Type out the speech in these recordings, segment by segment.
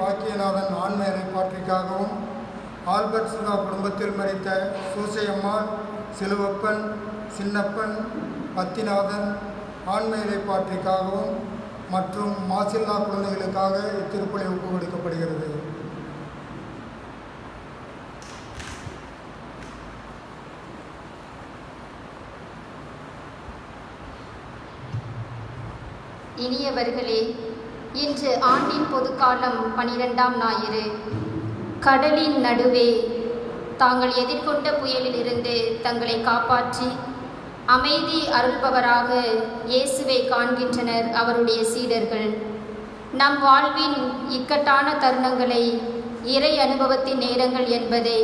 பாக்கியநாதன் ஆன்ம இறைப்பாற்றிற்காகவும், ஆல்பர்ட் சுகா குடும்பத்தில் மரித்த சூசையம்மாள், சிலுவப்பன், சின்னப்பன், பத்திநாதன் ஆன்ம இறைப்பாற்றிற்காகவும் மற்றும் மாசில்லா குழந்தைகளுக்காக இத்திருப்பலி ஒப்பு கொடுக்கப்படுகிறது. இனியவர்களே, இன்று ஆண்டின் பொதுக்காலம் 12ஆம் ஞாயிறு. கடலின் நடுவே தாங்கள் எதிர்கொண்ட புயலிலிருந்து தங்களை காப்பாற்றி அமைதி அருள்பவராக இயேசுவை காண்கின்றனர் அவருடைய சீடர்கள். நம் வாழ்வின் இக்கட்டான தருணங்களை இறை அனுபவத்தின் நேரங்கள் என்பதை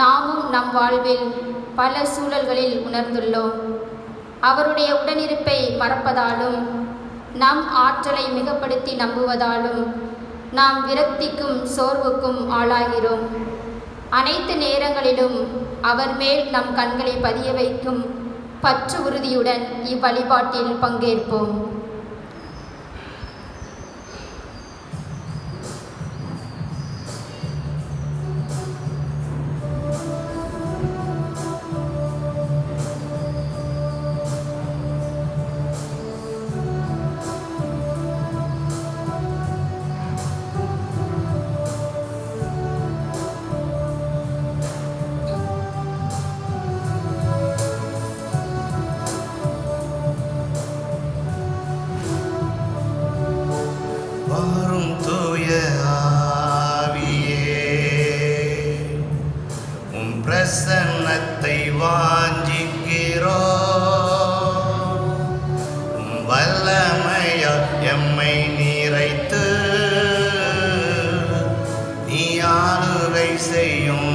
நாமும் நம் வாழ்வில் பல சூழல்களில் உணர்ந்துள்ளோம். அவருடைய உடனிருப்பை மறப்பதாலும் நம் ஆற்றலை மிகப்படுத்தி நம்புவதாலும் நாம் விரக்திக்கும் சோர்வுக்கும் ஆளாகிறோம். அனைத்து நேரங்களிலும் அவர் மேல் நம் கண்களை பதிய வைக்கும் பற்று உறுதியுடன் இவ்வழிபாட்டில் பங்கேற்போம். பிரசன்னத்தை வாஞ்சிக்கிறோம். வல்லமையா எம்மை நிறைத்து நீ ஆளுகை செய்யும்.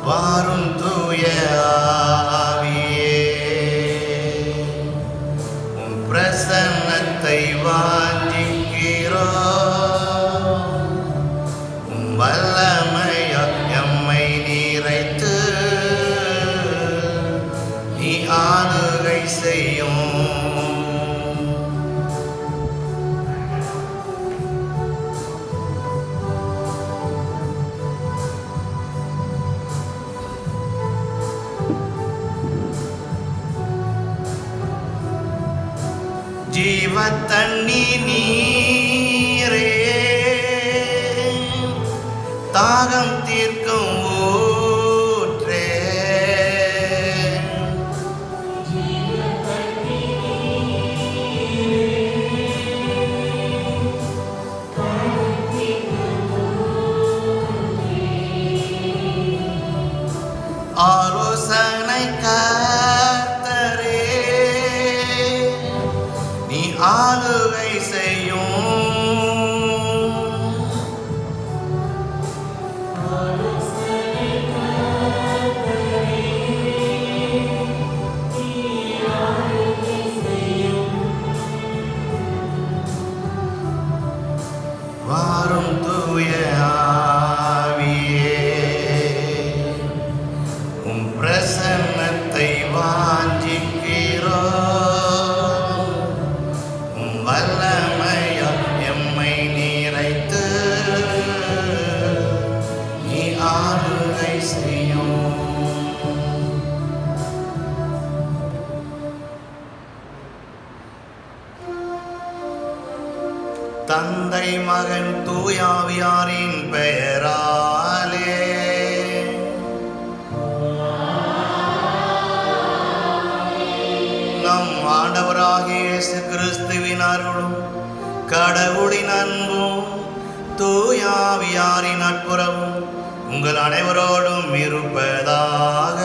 வாரும் தூய ஆவியே, உம் பிரசன்னத்தை வாஞ்சிக்கிறோம். வல்லமையா எம்மை நிறைத்து நீ ஆளுகை செய்யும். ஜீவ தண்ணி நீரே, தாகம் தீர்க்கும் ஊற்றே, ஆலோசனை கர்த்தரே, நீ ஆளுகை செய்யும். வாரும் தூய ஆவியே, உம் பிரசன்னத்தை வாஞ்சிக்கிறோம். உம் வல்லமையா எம்மை நிறைத்து நீ ஆளுகை செய்யும். தந்தை மகன் தூயாவியாரின் பெயராலே நம் ஆண்டவராகிய இயேசு கிறிஸ்துவின் அருளும் கடவுளின் அன்பும் தூயாவியாரின் நட்புறவும் உங்கள் அனைவரோடும் இருப்பதாக.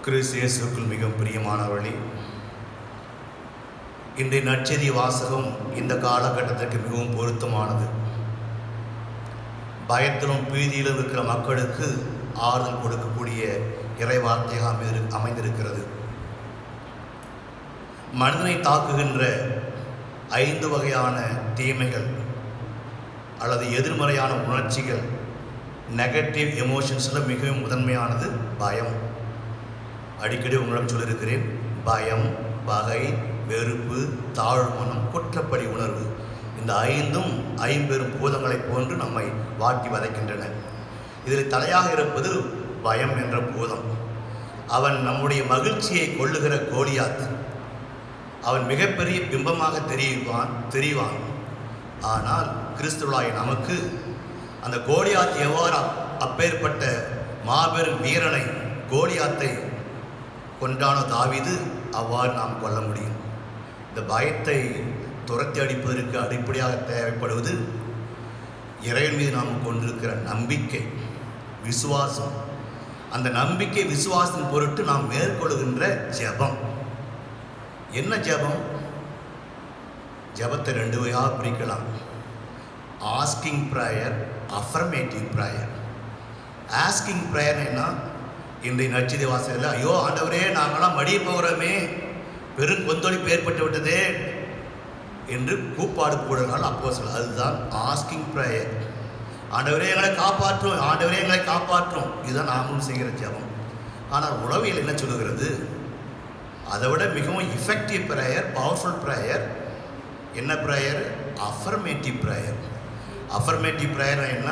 கிறிஸ்து இயேசுவுக்குள் மிகவும் பிரியமானவர்களே, இன்றைய நற்செய்தி வாசகம் இந்த காலகட்டத்திற்கு மிகவும் பொருத்தமானது. பயத்திலும் பீதியிலும் இருக்கிற மக்களுக்கு ஆறுதல் கொடுக்கக்கூடிய இறைவார்த்தையாக அமைந்திருக்கிறது. மனிதனை தாக்குகின்ற 5 வகையான தீமைகள் அல்லது எதிர்மறையான உணர்ச்சிகள் நெகட்டிவ் எமோஷன்ஸில் மிகவும் முதன்மையானது பயம். அடிக்கடி உங்களிடம் சொல்லியிருக்கிறேன், பயம், பகை, வெறுப்பு, தாழ்மனம், குற்றப்படி உணர்வு, இந்த ஐந்தும் ஐம்பெரும் பூதங்களைப் போன்று நம்மை வாட்டி வதைக்கின்றன. இதில் தலையாக இருப்பது பயம் என்ற பூதம். அவன் நம்முடைய மகிழ்ச்சியை கொள்ளுகிற கோலியாத். அவன் மிகப்பெரிய பிம்பமாக தெரிவான். ஆனால் கிறிஸ்துவாய் நமக்கு அந்த கோலியாத் எவ்வாறு அப்பேற்பட்ட மாபெரும் வீரனை கோலியாத்தை கொண்டானோ தாவீது, அவ்வாறு நாம் கொள்ள முடியும். இந்த பயத்தை துரத்தி அடிப்பதற்கு அடிப்படையாக தேவைப்படுவது இறைவன் மீது நாம் கொண்டிருக்கிற நம்பிக்கை, விசுவாசம். அந்த நம்பிக்கை விசுவாசத்தின் பொருட்டு நாம் மேற்கொள்கின்ற ஜெபம். என்ன ஜெபம்? ஜெபத்தை ரெண்டு வகையாக பிரிக்கலாம். Asking prayer, affirmative prayer. Asking prayer என்ன? இன்றைய நற்செய்தி வாசகத்தில், ஐயோ ஆண்டவரே, நாங்களாம் மடிய போகிறோமே, பெரும் கொந்தளிப்பு ஏற்பட்டு விட்டதே என்று கூப்பாடு போடுறால் அப்போஸ்தலர். அதுதான் ஆஸ்கிங் ப்ரேயர். ஆண்டவரே எங்களை காப்பாற்றும், ஆண்டவரே எங்களை காப்பாற்றும். இதுதான் நாமும் செய்கிற ஜெபம். ஆனால் உளவியல் என்ன சொல்லுகிறது? அதை விட மிகவும் இஃபெக்டிவ் ப்ரேயர், பவர்ஃபுல் ப்ரேயர் என்ன prayer? Affirmative prayer. Affirmative prayer என்ன?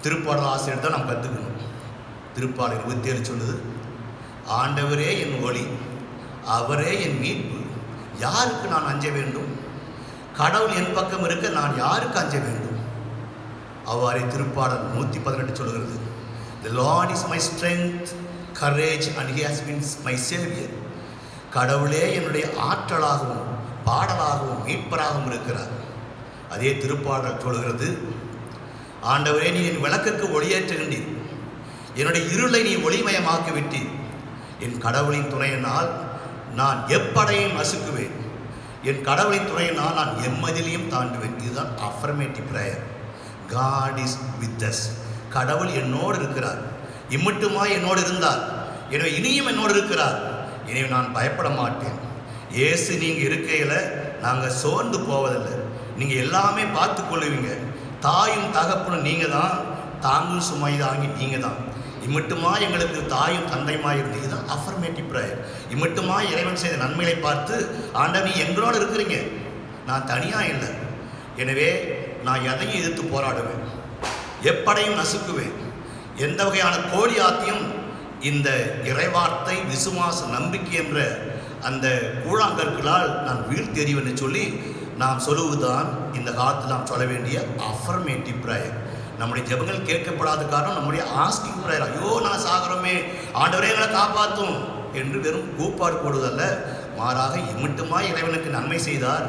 திருப்பாடல் ஆசிரியர் தான் நாம் கற்றுக்கணும். திருப்பாடல் 27 சொல்லுது, ஆண்டவரே என் ஒளி, அவரே என் மீட்பு, யாருக்கு நான் அஞ்ச வேண்டும்? கடவுள் என் பக்கம் இருக்க நான் யாருக்கு அஞ்ச வேண்டும்? அவ்வாறே திருப்பாடல் 118 சொல்கிறது, The Lord is my strength, courage and he has been my savior. கடவுளே என்னுடைய ஆற்றலாகவும் பாடலாகவும் மீட்பராகவும் இருக்கிறார். அதே திருப்பாடல் சொல்கிறது, ஆண்டவரே நீ என் விளக்குக்கு ஒளியேற்றுகின்றீர், என்னுடைய இருளை நீ ஒளிமயமாக்கி விட்டீர். என் கடவுளின் துணையினால் நான் எப்படையும் நசுக்குவேன், என் கடவுளின் துணையினால் நான் எம்மதிலையும் தாண்டுவேன். இதுதான் affirmative prayer. God is with us. கடவுள் என்னோடு இருக்கிறார், இம்மட்டுமா என்னோடு இருந்தார், எனவே இனியும் என்னோடு இருக்கிறார், எனவே நான் பயப்பட மாட்டேன். இயேசு நீங்கள் இருக்கையில் நாங்கள் சோர்ந்து போவதில்லை, நீங்கள் எல்லாமே பார்த்து கொள்ளுவீங்க. தாயும் தகப்பனும் நீங்கள் தான், தாங்கும் சுமை தாங்கி நீங்கள் தான். இம்மட்டுமா எங்களுக்கு தாயும் தந்தையுமாய் இருந்து. இதுதான் அஃபர்மேட்டிவ் ப்ரேயர். இம்மட்டுமா இறைவன் செய்த நன்மைகளை பார்த்து, ஆண்டவர் நீ எங்களோடு இருக்கிறீங்க, நான் தனியாக இல்லை, எனவே நான் எதையும் எதிர்த்து போராடுவேன், எப்படையும் நசுக்குவேன், எந்த வகையான கோலியாத்தையும் இந்த இறைவார்த்தை, விசுவாச, நம்பிக்கை என்ற அந்த கூழாங்கற்களால் நான் வீழ்த்தெறிவேன்னு சொல்லி நாம் சொல்லுவதுதான் இந்த காலத்தில் நாம் சொல்ல வேண்டிய அஃபர்மேட்டிவ் ப்ரேயர். நம்முடைய ஜெபங்கள் கேட்கப்படாத காரணம் நம்முடைய ஆஸ்கிங் ப்ரேயர். ஐயோ நான் சாகிறோமே, ஆண்டவரே எங்களை காப்பாற்றும் என்று வெறும் கூப்பாடு போடுவதல்ல, மாறாக இம்மட்டுமாய் இறைவனுக்கு நன்மை செய்தார்,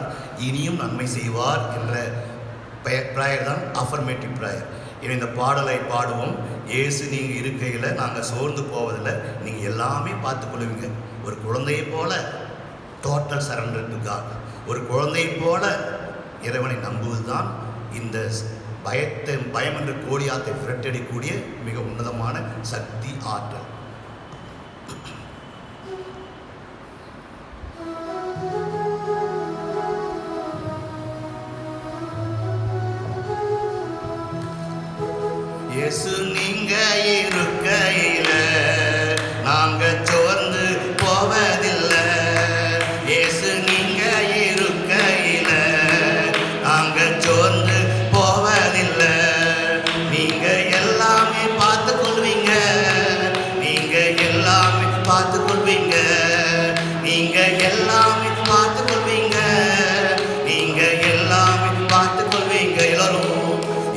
இனியும் நன்மை செய்வார் என்ற ப்ரேயர் தான் அஃபர்மேட்டிவ் ப்ரேயர். இந்த பாடலை பாடுவோம். இயேசு நீங்கள் இருக்கையில் நாங்கள் சோர்ந்து போவதில்லை, நீங்கள் எல்லாமே பார்த்து கொள்ளுவீங்க. ஒரு குழந்தையை போல டோட்டல் சரண்டர் டு காட். ஒரு குழந்தையை போல இறைவனை நம்புவது தான் இந்த பயம் என்ற கோலியாத்தை விரட்டடிக்கூடிய மிக உன்னதமான சக்தி, ஆற்றல். இயேசு நீங்க இருக்கையில நாங்க சோர்ந்து போவதில்லை, இயேசு நீங்க இருக்கையில நாங்க சோர்ந்து போவதில்லை. நீங்க எல்லாமே பார்த்து கொள்வீங்க, நீங்க எல்லாமே பார்த்து கொள்வீங்க, நீங்க எல்லாமே பார்த்து கொள்வீங்க, நீங்க எல்லாமே பார்த்து கொள்வீங்க. எல்லாரும்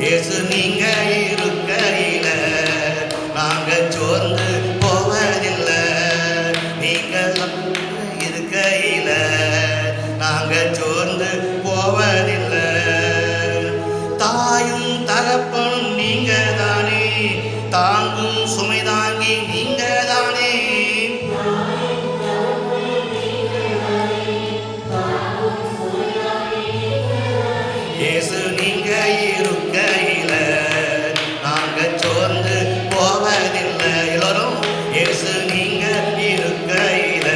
இயேசு நீங்க இருக்கையில நாங்க சோர்ந்து போவதில்லை, நீங்க இருக்கையில நாங்க சோர்ந்து போவதில்லை. தாயும் தகப்பனும் நீங்க தானே, தாங்கும் சுமை தாங்கி நீங்க தானே. இயேசு நீங்க இருக்கையில நாங்க சோர்ந்து போவதில்லை. எல்லாரும் இயேசு நீங்க இருக்கையில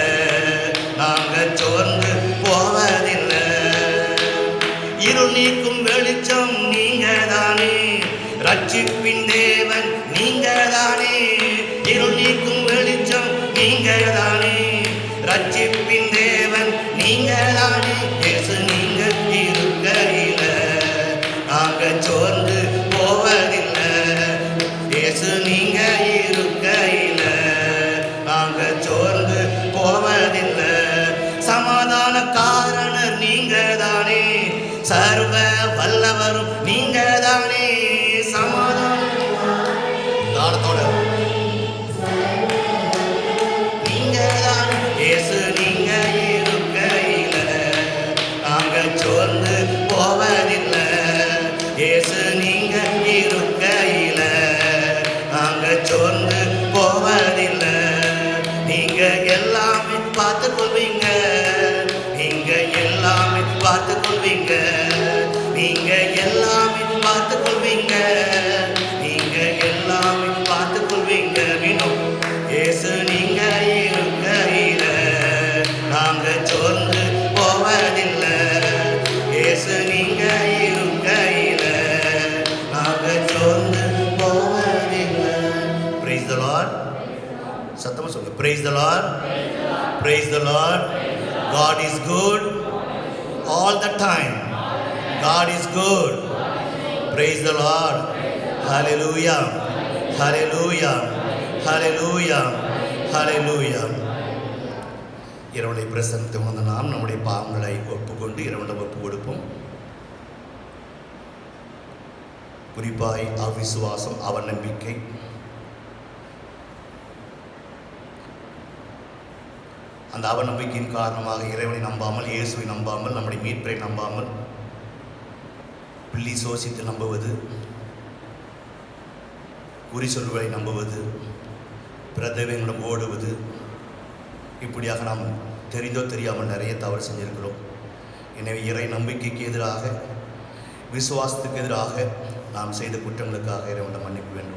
நாங்க சோர்ந்து போவதில்லை. இருள் நீக்கும் வெளிச்சம் நீங்க தானே, ரட்சி ரட்சிப்பின் தேவன் நீங்கதானே, இருள் நீக்கும் வெளிச்சம் நீங்கதானே, ரட்சிப்பின் தேவன் நீங்கதானே, இயேசு நீங்க இருக்கையில நாங்க சோர்ந்து போவதில்லை, இயேசு நீங்க இருக்கையில நாங்க சோர்ந்து போவதில்லை. சமாதான காரணர் நீங்கதானே, சர்வ வல்லவரும் நீங்கதானே, சமாதான தாளத்தோட நீங்கதான், இயேசு நீங்க இருக்கையில நாங்க சோர்ந்து போவதில்லை, இயேசு நீங்க இருக்கையில நாங்க சோர்ந்து போவதில்லை. நீங்க எல்லாமே பார்த்து கொள்வீங்க, நீங்க எல்லாமே பார்த்து கொள்வீங்க, நீங்க எல்லாமே பார்த்து கொள்வீங்க, நீங்க எல்லாமே பார்த்து கொள்வீங்க. மீண்டும் இயேசு நீங்க இருக்கையில நாங்க சோர்ந்து போவதில்லை, இயேசு நீங்க இருக்கையில நாங்க சோர்ந்து போவதில்லை. Praise the Lord. சத்தமா சொல்லுங்க. Praise the Lord. Praise the Lord. God is good all the time. God is good. Praise the Lord. Hallelujah. Hallelujah. Hallelujah. Hallelujah. இறைவனுடைய பிரசன்னத்தை உணர்ந்த நாம் நம்முடைய பாவங்களை ஒப்புக்கொண்டு இறைவனிடம் ஒப்பு கொடுப்போம். குறிப்பாய் அவிசுவாசம், அவநம்பிக்கை, அந்த அவநம்பிக்கையின் காரணமாக இறைவனை நம்பாமல், இயேசுவை நம்பாமல், நம்முடைய மீட்பரை நம்பாமல், பில்லி சோசித்து நம்புவது, குறி சொல்வதை நம்புவது, பிரதேவங்களிடம் ஓடுவது, இப்படியாக நாம் தெரிந்தோ தெரியாமல் நிறைய தவறு செஞ்சிருக்கிறோம். எனவே இறை நம்பிக்கைக்கு எதிராக, விசுவாசத்துக்கு எதிராக நாம் செய்த குற்றங்களுக்காக இறைவனிடம் மன்னிப்பு வேண்டுவோம்.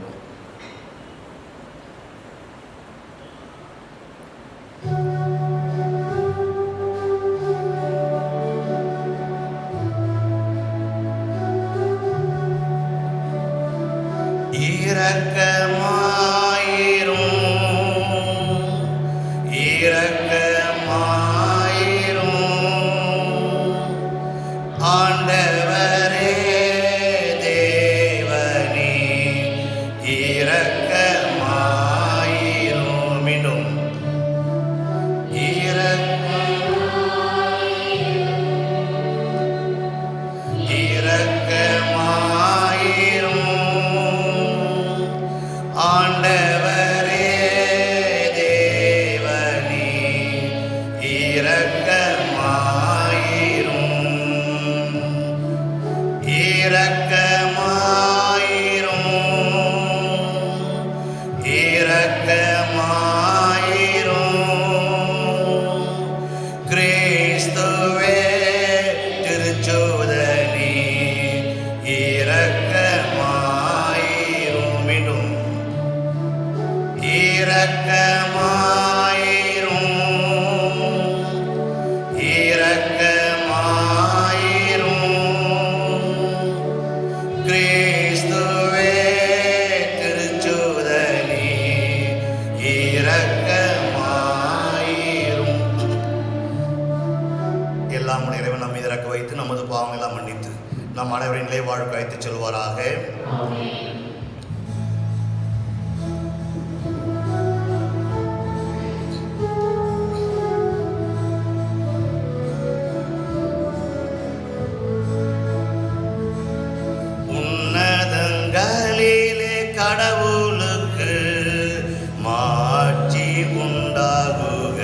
நம் அனைவரின் நிலை வாழ்க்கை அழைத்துச் செல்வாராக. உன்னதங்களிலே கடவுளுக்கு மாட்சி உண்டாகுக.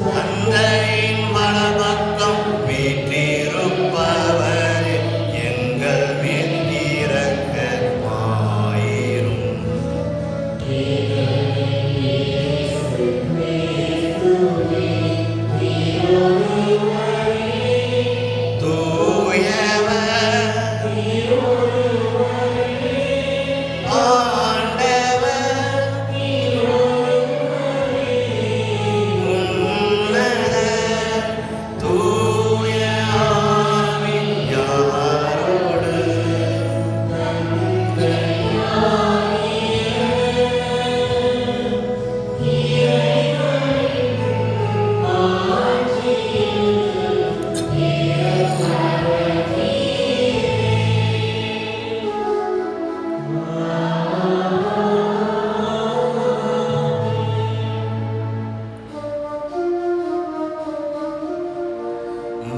தந்தையின் வலப்பக்கம் வீற்றிருப்பவரே, எங்கள் மேல் இரக்கமாயிரும். தூயவர் ஆண்டவர் உன்னத தூய ஆவியாரோடு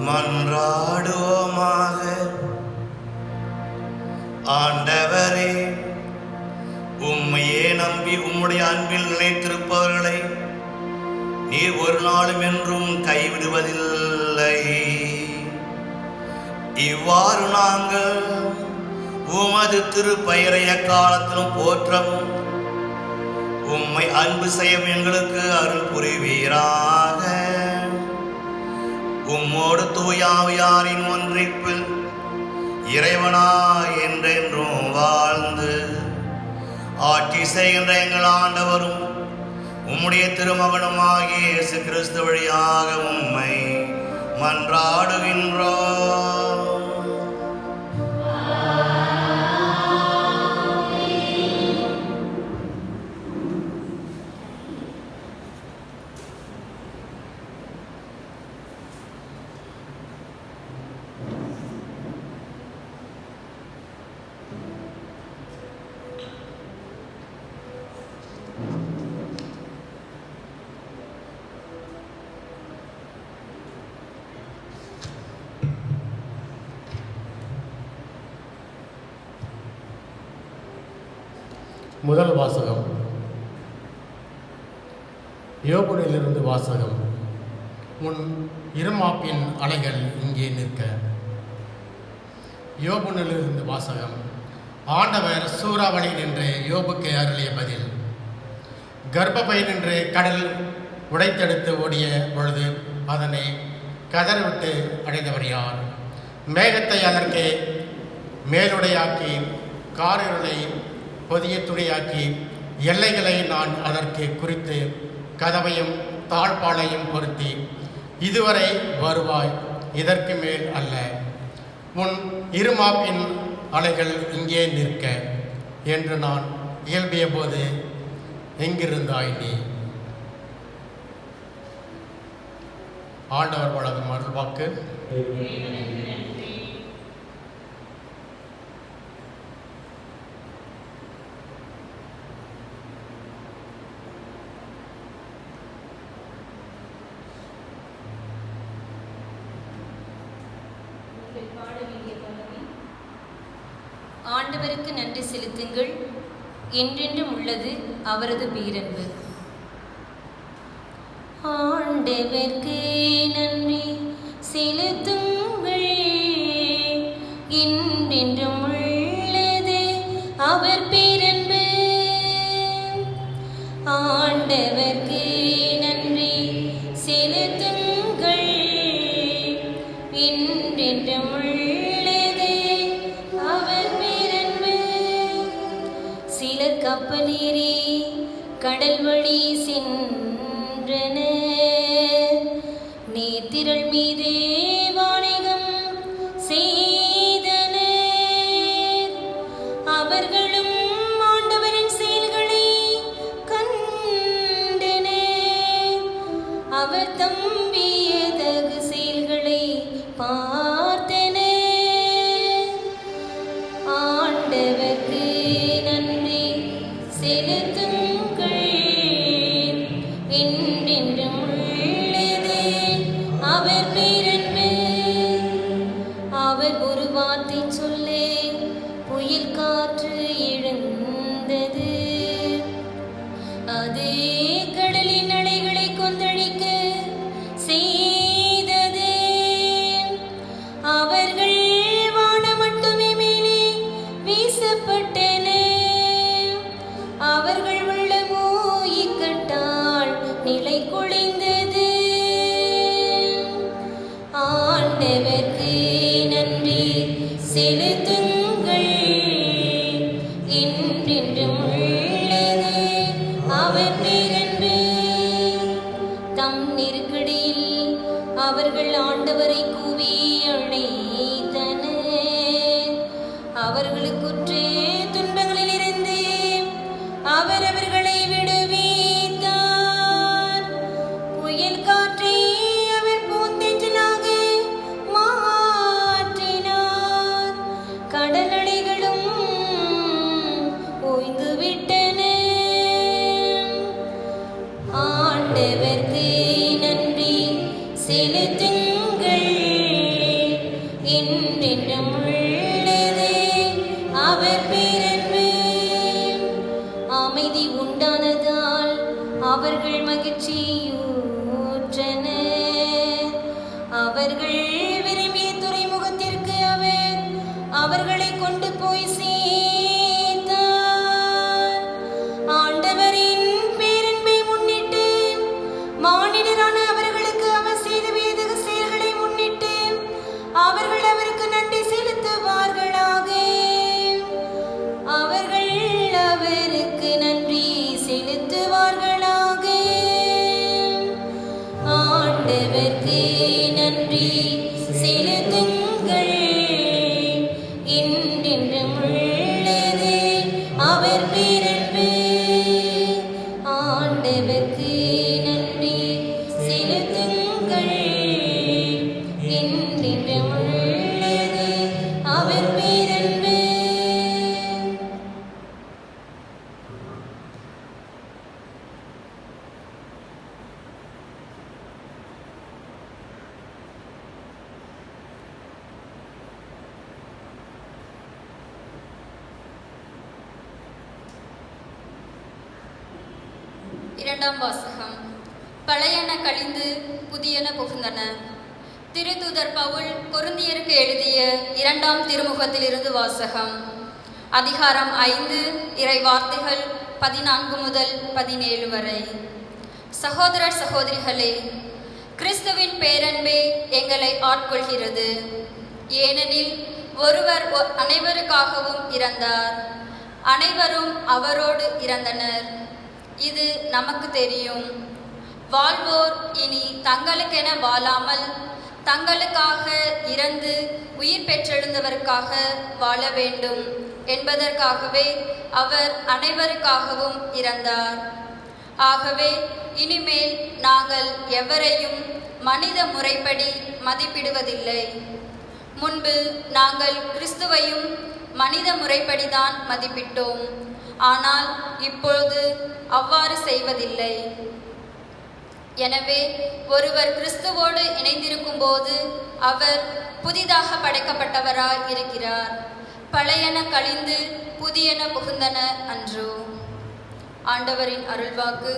மன்றாடுவோமாக. ஆண்டவரே, உம்மையே நம்பி உம்முடைய அன்பில் நிலைத்திருப்பவர்களை நீர் ஒரு நாளும் என்றும் கைவிடுவதில்லை. இவ்வாறு நாங்கள் உமது திருப்பெயரை எக்காலத்திலும் போற்றவும் உம்மை அன்பு செய்யும் எங்களுக்கு அருள் புரிவீராக. உம்மோடு தூயாவியாரின் ஒன்றிப்பில் இறைவனாய் என்றென்றும் வாழ்ந்து ஆட்சி செய்கின்ற எங்கள் ஆண்டவரும் உம்முடைய திருமகனுமாகிய இயேசு கிறிஸ்து வழியாக உம்மை மன்றாடுகின்றோம். முதல் வாசகம். யோபுவிலிருந்து வாசகம். உன் இருமாப்பின் அலைகள் இங்கே நிற்க. யோபுவிலிருந்து வாசகம். ஆண்டவர் சூறாவளி நின்று யோபுக்கு அருளிய பதில். கர்ப்பப்பை நின்று கடல் உடைத்தெடுத்து ஓடிய பொழுது அதனை கதறிவிட்டு அடைந்தவர் யார்? மேகத்தை அதற்கு மேலுடையாக்கி காரிருளை பொதிய துணியாக்கி எல்லைகளை நான் அதற்கு குறித்து கதவையும் தாழ்பாளையும் பொருத்தி இதுவரை வருவாய், இதற்கு மேல் அல்ல. உன் இருமாப்பின் அலைகள் இங்கே நிற்க என்று நான் இயல்பிய போது எங்கிருந்தாய் நீ? ஆண்டவர் வழங்கும் அருள்வாக்கு. ஆண்டவருக்கு நன்றி செலுத்துங்கள், என்றென்றும் உள்ளது அவரது பேரன்பு. ஆண்டவருக்கு நன்றி செலுத்துங்கள், என்றென்றும் உள்ளது அவர் பேரன்பு. ஆண்டவருக்கு நன்றி செலுத்துங்கள், என்றென்றும் கப்பலேறி கடல் வழி சென்றன, நீர்த்திரள் மீது வாணிகம் செய்தன. அவர்களும் ஆண்டவரின் செயல்களை கண்டனர், அவர் தம்பிய தகு செயல்களை பார்த்தனர். ஆண்டவருக்கு செலுத்துங்கள், என்றென்றும் உள்ளது அவர் பேரன்பு. அமைதி உண்டானதால் அவர்கள் மகிழ்ச்சியுற்றனர். அவர்கள் விரும்பிய துறைமுகத்திற்கு அவர்களை கொண்டு போய் சேர்த்தார். ஆண்டவரின் பேரன்பை முன்னிட்டு, மானிடரான அவர்களுக்கு அவர் செய்த வேதக செயல்களை முன்னிட்டு அவர்கள் அவருக்கு நன்றி செலுத்துவார்களாக. அவர்கள் அவருக்கு நன்றி செலுத்துவார்களாக. ஆண்டவருக்கு நன்றி செலுத்துங்கள், என்றென்றும் உள்ளது அவர் பேரன்பு. ஆண்டவருக்கு நன்றி செலுத்துங்கள், என்றென்றும் உள்ளது அவர் பேரன்பு. இரண்டாம் வாசகம். பழையன கழிந்து புதியன புகுந்தன. திருத்தூதர் பவுல் கொரிந்தியருக்கு எழுதிய 2ஆம் திருமுகத்திலிருந்து வாசகம். அதிகாரம் 5, இறை வார்த்தைகள் 14 முதல் 17 வரை. சகோதரர் சகோதரிகளே, கிறிஸ்துவின் பேரன்பே எங்களை ஆட்கொள்கிறது. ஏனெனில் ஒருவர் அனைவருக்காகவும் இறந்தார், அனைவரும் அவரோடு இறந்தனர். இது நமக்கு தெரியும். வாழ்வோர் இனி தங்களுக்கென வாழாமல் தங்களுக்காக இறந்து உயிர் பெற்றெழுந்தவருக்காக வாழ வேண்டும் என்பதற்காகவே அவர் அனைவருக்காகவும் இறந்தார். ஆகவே இனிமேல் நாங்கள் எவரையும் மனித முறைப்படி மதிப்பிடுவதில்லை. முன்பு நாங்கள் கிறிஸ்துவையும் மனித முறைப்படிதான் மதிப்பிட்டோம். ஆனால் இப்பொழுது அவ்வாறு செய்வதில்லை. எனவே ஒருவர் கிறிஸ்துவோடு இணைந்திருக்கும் போது அவர் புதிதாக படைக்கப்பட்டவராய் இருக்கிறார். பழையன கழிந்து புதியன புகுந்தன அன்றோ. ஆண்டவரின் அருள்வாக்கு.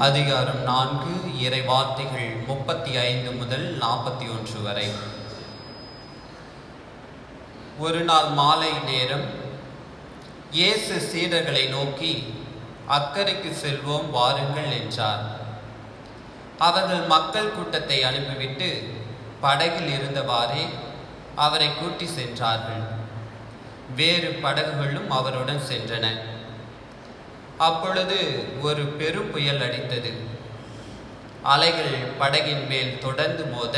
அதிகாரம் 4, இறை வார்த்தைகள் 35 முதல் 41 வரை. ஒரு நாள் மாலை நேரம் இயேசு சீடர்களை நோக்கி, அக்கரைக்கு செல்வோம் வாருங்கள் என்றார். அவர்கள் மக்கள் கூட்டத்தை அனுப்பிவிட்டு படகில் இருந்தவாறே அவரை கூட்டி சென்றார்கள். வேறு படகுகளும் அவருடன் சென்றன. அப்பொழுது ஒரு பெரும் புயல் அடித்தது. அலைகள் படகின் மேல் தொடர்ந்து மோத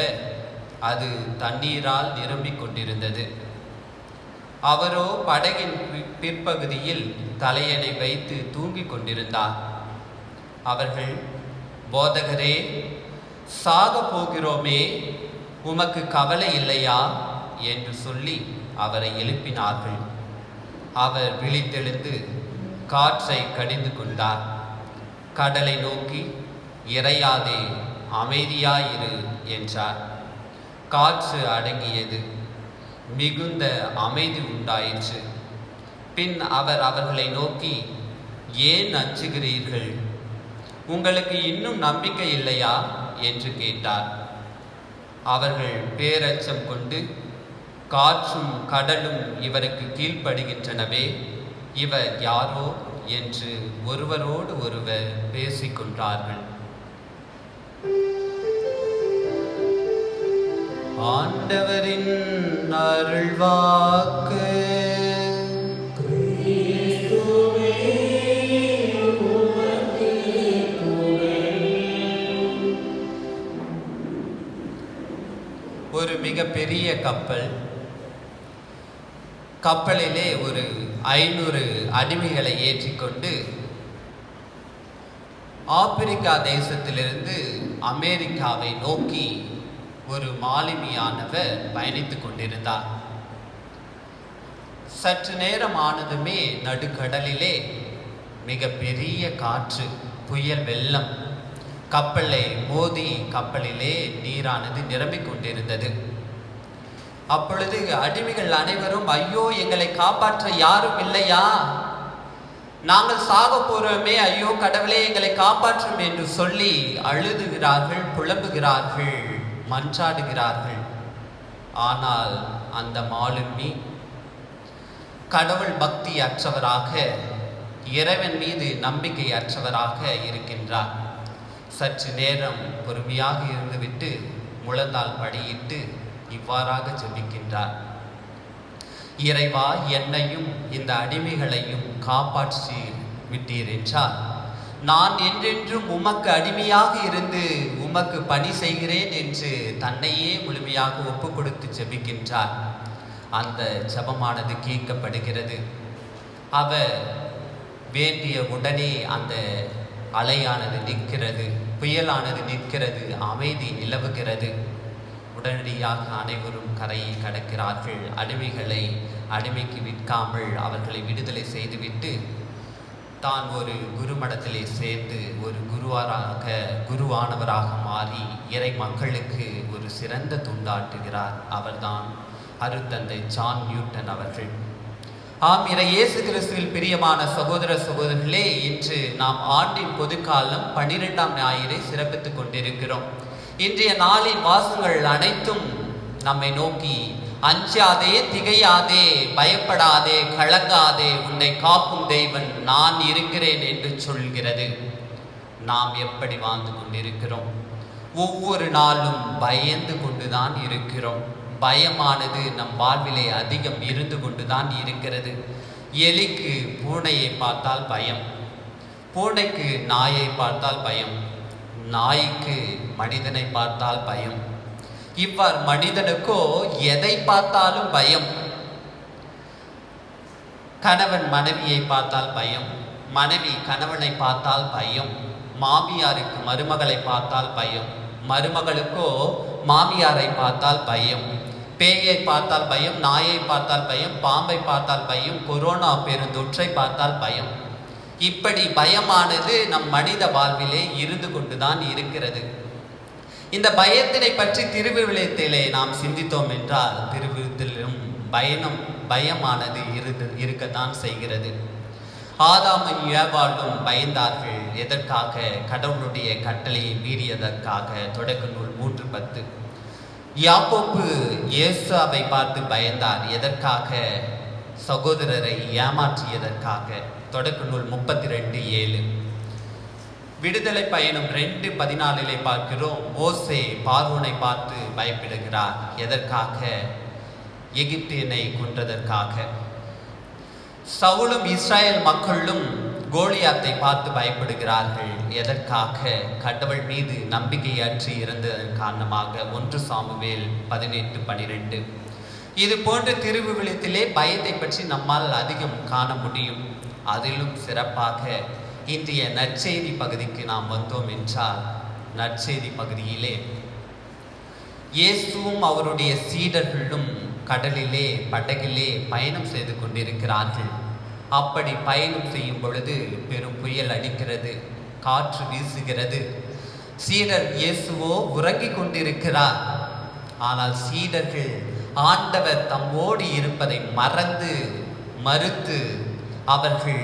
அது தண்ணீரால் நிரம்பிக் கொண்டிருந்தது. அவரோ படகின் பிற்பகுதியில் தலையணை வைத்து தூங்கிக் கொண்டிருந்தார். அவர்கள், போதகரே, சாக போகிறோமே, உமக்கு கவலை இல்லையா என்று சொல்லி அவரை எழுப்பினார்கள். அவர் விழித்தெழுந்து காற்றை கடிந்து கொண்டார். கடலை நோக்கி, இறையாதே, அமைதியாயிரு என்றார். காற்று அடங்கியது, மிகுந்த அமைதி உண்டாயிற்று. பின் அவர் அவர்களை நோக்கி, ஏன் அஞ்சுகிறீர்கள்? உங்களுக்கு இன்னும் நம்பிக்கை இல்லையா என்று கேட்டார். அவர்கள் பேரச்சம் கொண்டு, காற்றும் கடலும் இவருக்கு கீழ்ப்படுகின்றனவே, இவர் யாரோ என்று ஒருவரோடு ஒருவர் பேசிக்கொண்டார்கள். ஆண்டவரின் அருள்வாக்கு. ஒரு மிகப்பெரிய கப்பலிலே ஒரு 500 அடிமைகளை ஏற்றிக்கொண்டு ஆப்பிரிக்கா தேசத்திலிருந்து அமெரிக்காவை நோக்கி ஒரு மாலுமியானவர் பயணித்துக் கொண்டிருந்தார். சற்று நேரம் ஆனதுமே நடுக்கடலிலே மிக பெரிய காற்று, புயல், வெள்ளம் கப்பலை மோதி கப்பலிலே நீரானது நிரம்பிக் கொண்டிருந்தது. அப்பொழுது அடிமைகள் அனைவரும், ஐயோ, எங்களை காப்பாற்ற யாரும் இல்லையா? நாங்கள் சாக போறோமே, ஐயோ கடவுளே எங்களை காப்பாற்றும் என்று சொல்லி அழுதுகிறார்கள், புலம்புகிறார்கள், மன்றாடுகிறார்கள். ஆனால் அந்த மாலுமி கடவுள் பக்தி அற்றவராக, இறைவன் மீது நம்பிக்கை அற்றவராக இருக்கின்றார். சற்று நேரம் பொறுமையாக இருந்துவிட்டு முழந்தால் படியிட்டு இவ்வாறாக ஜெபிக்கின்றார். இறைவா, என்னையும் இந்த அடிமைகளையும் காப்பாற்றி விட்டீர் என்றால் நான் என்றென்றும் உமக்கு அடிமையாக இருந்து உமக்கு பணி செய்கிறேன் என்று தன்னையே முழுமையாக ஒப்பு கொடுத்து ஜெபிக்கின்றார். அந்த ஜெபமானது கேட்கப்படுகிறது. அவர் வேண்டிய உடனே அந்த அலையானது நிற்கிறது, புயலானது நிற்கிறது, அமைதி நிலவுகிறது. உடனடியாக அனைவரும் கரையை கடக்கிறார்கள். அடிமைகளை அடிமைக்கு விற்காமல் அவர்களை விடுதலை செய்துவிட்டு தான் ஒரு குருமடத்திலே சேர்ந்து ஒரு குருவானவராக மாறி இறை மக்களுக்கு ஒரு சிறந்த துண்டாட்டுகிறார். அவர்தான் அருட்தந்தை ஜான் நியூட்டன் அவர்கள். ஆம், இறை இயேசு கிறிஸ்துவில் பிரியமான சகோதர சகோதரர்களே, இன்று நாம் ஆண்டின் பொதுக்காலம் 12ஆம் ஞாயிறை சிறப்பித்துக் கொண்டிருக்கிறோம். இன்றைய நாளின் வாசகங்கள் அனைத்தும் நம்மை நோக்கி அஞ்சாதே, திகையாதே, பயப்படாதே, கலங்காதே, உன்னை காக்கும் தெய்வன் நான் இருக்கிறேன் என்று சொல்கிறது. நாம் எப்படி வாழ்ந்து கொண்டிருக்கிறோம்? ஒவ்வொரு நாளும் பயந்து கொண்டுதான் இருக்கிறோம். பயமானது நம் வாழ்விலே அதிகம் இருந்து கொண்டுதான் இருக்கிறது. எலிக்கு பூனையை பார்த்தால் பயம், பூனைக்கு நாயை பார்த்தால் பயம், நாய்க்கு மனிதனை பார்த்தால் பயம். இவ்வாறு மனிதனுக்கோ எதை பார்த்தாலும் பயம். கணவன் மனைவியை பார்த்தால் பயம், மனைவி கணவனை பார்த்தால் பயம், மாமியாருக்கு மருமகளை பார்த்தால் பயம், மருமகளுக்கோ மாமியாரை பார்த்தால் பயம், பேயை பார்த்தால் பயம், நாயை பார்த்தால் பயம், பாம்பை பார்த்தால் பயம், கொரோனா பெருந்தொற்றை பார்த்தால் பயம். இப்படி பயமானது நம் மனித வாழ்விலே இருந்து கொண்டுதான் இருக்கிறது. இந்த பயத்தினை பற்றி திருவிவிலியத்திலே நாம் சிந்தித்தோம் என்றால் திருவிவிலியத்திலும் பயமானது இருக்கத்தான் செய்கிறது. ஆதாமும் ஏவாளும் பயந்தார்கள். எதற்காக? கடவுளுடைய கட்டளையை மீறியதற்காக. தொடக்க நூல் 3:10. யாக்கோப்பு ஏசாவை பார்த்து பயந்தார். எதற்காக? சகோதரரை ஏமாற்றியதற்காக. தொடக்க நூல் 32:7. விடுதலை பயணம் 2:14 பார்க்கிறோம். மோசே பார்வோனை பார்த்து பயப்படுகிறார். எதற்காக? எகிப்தியனை கொன்றதற்காக. சவுலும் இஸ்ராயல் மக்களும் கோலியாத்தை பார்த்து பயப்படுகிறார்கள். எதற்காக? கடவுள் மீது நம்பிக்கையற்று இருந்ததன் காரணமாக. 1 சாமுவேல் 18:12. இது போன்ற திருவிவிலியத்திலே பயத்தை பற்றி நம்மால் அதிகம் காண முடியும். அதிலும் சிறப்பாக இன்றைய நற்செய்தி பகுதிக்கு நாம் வந்தோம் என்றால், நற்செய்தி பகுதியிலே இயேசுவும் அவருடைய சீடர்களும் கடலிலே படகிலே பயணம் செய்து கொண்டிருக்கிறார்கள். அப்படி பயணம் செய்யும் பொழுது பெரும் புயல் அடிக்கிறது, காற்று வீசுகிறது. சீடர் இயேசுவோ உறங்கிக் கொண்டிருக்கிறார். ஆனால் சீடர்கள் ஆண்டவர் தம்மோடு இருப்பதை மறுத்து அவர்கள்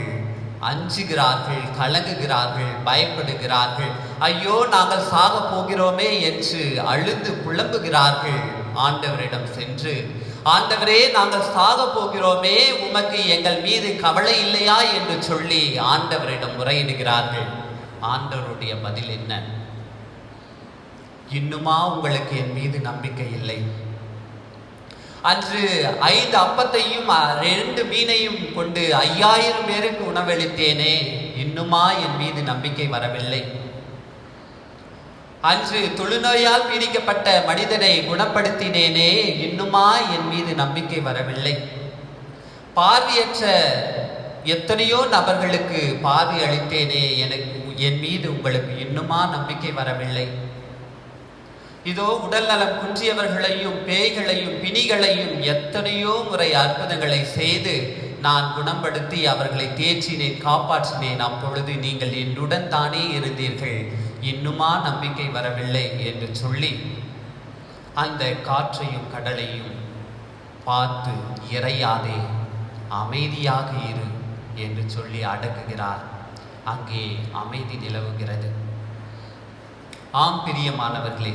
அஞ்சுகிறார்கள், கலங்குகிறார்கள், பயப்படுகிறார்கள். ஐயோ, நாங்கள் சாக போகிறோமே என்று அழுது புலம்புகிறார்கள். ஆண்டவரிடம் சென்று, ஆண்டவரே, நாங்கள் சாக போகிறோமே, உமக்கு எங்கள் மீது கவலை இல்லையா என்று சொல்லி ஆண்டவரிடம் முறையிடுகிறார்கள். ஆண்டவருடைய பதில் என்ன? இன்னுமா உங்களுக்கு என் மீது நம்பிக்கை இல்லை? அன்று 5 அப்பத்தையும் 2 மீனையும் கொண்டு 5000 பேருக்கு உணவளித்தேனே, இன்னுமா என் மீது நம்பிக்கை வரவில்லை? அன்று தொழுநோயால் பீடிக்கப்பட்ட மனிதனை குணப்படுத்தினேனே, இன்னுமா என் மீது நம்பிக்கை வரவில்லை? பார்வையற்ற எத்தனையோ நபர்களுக்கு பார்வை அளித்தேனே, என் மீது உங்களுக்கு இன்னுமா நம்பிக்கை வரவில்லை? இதோ உடல் நலம் குன்றியவர்களையும் பேய்களையும் பிணிகளையும் எத்தனையோ முறை அற்புதங்களை செய்து நான் குணப்படுத்தி அவர்களை தேற்றினேன், காப்பாற்றினேன். அப்பொழுது நீங்கள் என்னுடன் தானே இருந்தீர்கள், இன்னுமா நம்பிக்கை வரவில்லை என்று சொல்லி அந்த காற்றையும் கடலையும் பார்த்து, இறையாதே, அமைதியாக இரு என்று சொல்லி அடக்குகிறார். அங்கே அமைதி நிலவுகிறது. ஆம் பிரியமானவர்களே,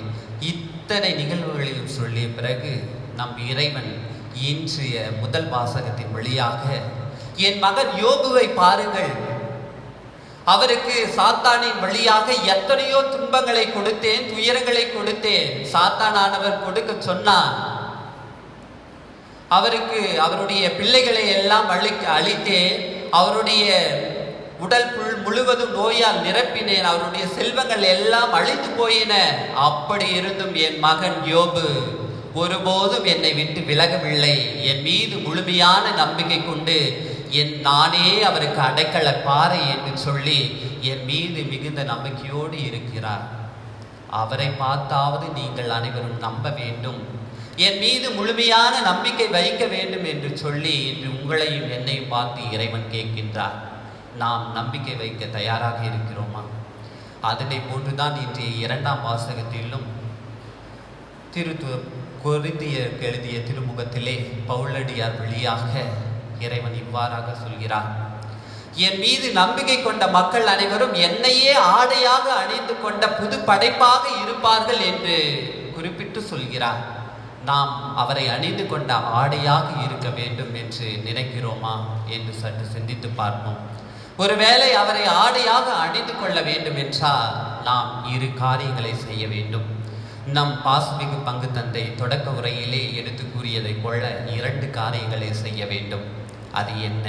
இத்தனை நிகழ்வுகளையும் சொல்லிய பிறகு நம் இறைவன் இன்றைய முதல் வாசகத்தின் வழியாக, என் மகன் யோபுவை பாருங்கள், அவருக்கு சாத்தானின் வழியாக எத்தனையோ துன்பங்களை கொடுத்தேன், துயரங்களை கொடுத்தேன். சாத்தானானவர் கொடுக்க சொன்னார். அவருக்கு அவருடைய பிள்ளைகளை எல்லாம் அழித்தேன். அவருடைய உடல் முழுவதும் நோயால் நிரப்பினேன். அவருடைய செல்வங்கள் எல்லாம் அழிந்து போயின. அப்படி இருந்தும் என் மகன் யோபு ஒருபோதும் என்னை விட்டு விலகவில்லை. என் மீது முழுமையான நம்பிக்கை கொண்டு நானே அவருக்கு அடைக்கல பாறை என்று சொல்லி என் மீது மிகுந்த நம்பிக்கையோடு இருக்கிறார். அவரை பார்த்தாவது நீங்கள் அனைவரும் நம்ப வேண்டும், என் மீது முழுமையான நம்பிக்கை வைக்க வேண்டும் என்று சொல்லி இன்று உங்களையும் என்னையும் பார்த்து இறைவன் கேட்கின்றார். நாம் நம்பிக்கை வைக்க தயாராக இருக்கிறோமா? அதனை போன்றுதான் இன்றைய 2ஆம் வாசகத்திலும் கொரிந்தியருக்கு எழுதிய திருமுகத்திலே பவுலடியார் வழியாக இறைவன் இவ்வாறாக சொல்கிறார். என் மீது நம்பிக்கை கொண்ட மக்கள் அனைவரும் என்னையே ஆடையாக அணிந்து கொண்ட புது படைப்பாக இருப்பார்கள் என்று குறிப்பிட்டு சொல்கிறார். நாம் அவரை அணிந்து கொண்ட ஆடையாக இருக்க வேண்டும் என்று நினைக்கிறோமா என்று சற்று சிந்தித்து பார்ப்போம். ஒருவேளை அவரை ஆடையாக அணிந்து கொள்ள வேண்டும் என்றால் நாம் 2 காரியங்களை செய்ய வேண்டும். நம் பாஸ்மிகு பங்கு தந்தை தொடக்க உரையிலே எடுத்து கூறியதை போல 2 காரியங்களை செய்ய வேண்டும். அது என்ன?